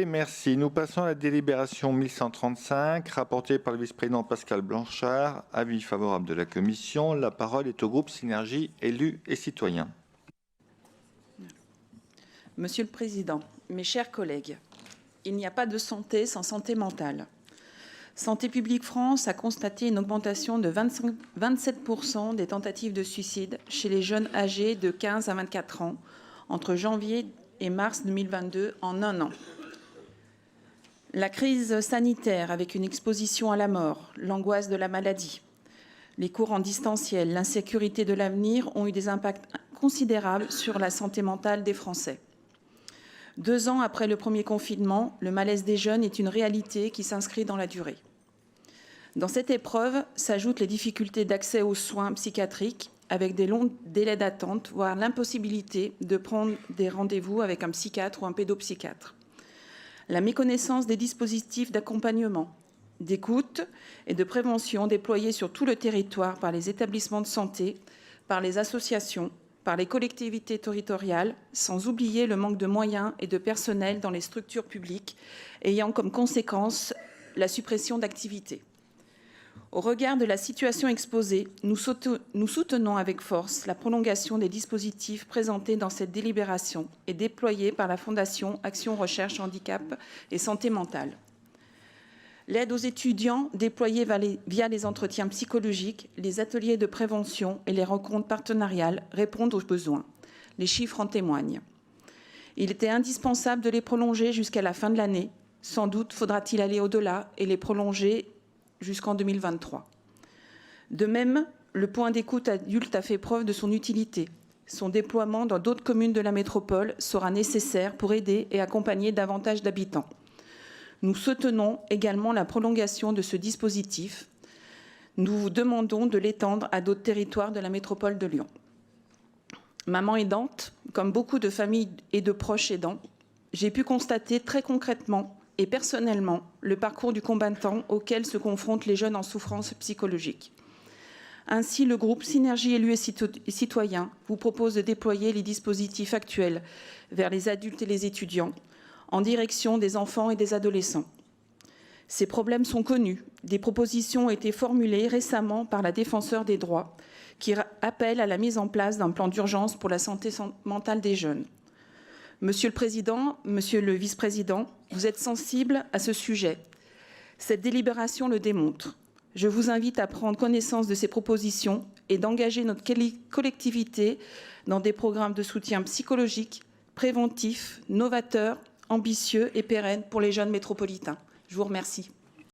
Merci. Nous passons à la délibération 1135, rapportée par le vice-président Pascal Blanchard. Avis favorable de la commission. La parole est au groupe Synergie, élus et citoyens. Monsieur le Président, mes chers collègues, il n'y a pas de santé sans santé mentale. Santé publique France a constaté une augmentation de 27% des tentatives de suicide chez les jeunes âgés de 15 à 24 ans entre janvier et mars 2022 en un an. La crise sanitaire avec une exposition à la mort, l'angoisse de la maladie, les cours en distanciel, l'insécurité de l'avenir ont eu des impacts considérables sur la santé mentale des Français. 2 ans après le premier confinement, le malaise des jeunes est une réalité qui s'inscrit dans la durée. Dans cette épreuve s'ajoutent les difficultés d'accès aux soins psychiatriques avec des longs délais d'attente, voire l'impossibilité de prendre des rendez-vous avec un psychiatre ou un pédopsychiatre. La méconnaissance des dispositifs d'accompagnement, d'écoute et de prévention déployés sur tout le territoire par les établissements de santé, par les associations, par les collectivités territoriales, sans oublier le manque de moyens et de personnel dans les structures publiques, ayant comme conséquence la suppression d'activités. Au regard de la situation exposée, nous soutenons avec force la prolongation des dispositifs présentés dans cette délibération et déployés par la Fondation Action Recherche Handicap et Santé Mentale. L'aide aux étudiants déployée via les entretiens psychologiques, les ateliers de prévention et les rencontres partenariales répondent aux besoins. Les chiffres en témoignent. Il était indispensable de les prolonger jusqu'à la fin de l'année. Sans doute faudra-t-il aller au-delà et les prolonger jusqu'en 2023. De même, le point d'écoute adulte a fait preuve de son utilité. Son déploiement dans d'autres communes de la métropole sera nécessaire pour aider et accompagner davantage d'habitants. Nous soutenons également la prolongation de ce dispositif. Nous vous demandons de l'étendre à d'autres territoires de la métropole de Lyon. Maman aidante, comme beaucoup de familles et de proches aidants, j'ai pu constater très concrètement et personnellement le parcours du combattant auquel se confrontent les jeunes en souffrance psychologique. Ainsi, le groupe Synergie élus et citoyens vous propose de déployer les dispositifs actuels vers les adultes et les étudiants, en direction des enfants et des adolescents. Ces problèmes sont connus. Des propositions ont été formulées récemment par la Défenseure des droits, qui appelle à la mise en place d'un plan d'urgence pour la santé mentale des jeunes. Monsieur le Président, Monsieur le Vice-président, vous êtes sensibles à ce sujet. Cette délibération le démontre. Je vous invite à prendre connaissance de ces propositions et d'engager notre collectivité dans des programmes de soutien psychologique, préventifs, novateurs, ambitieux et pérennes pour les jeunes métropolitains. Je vous remercie.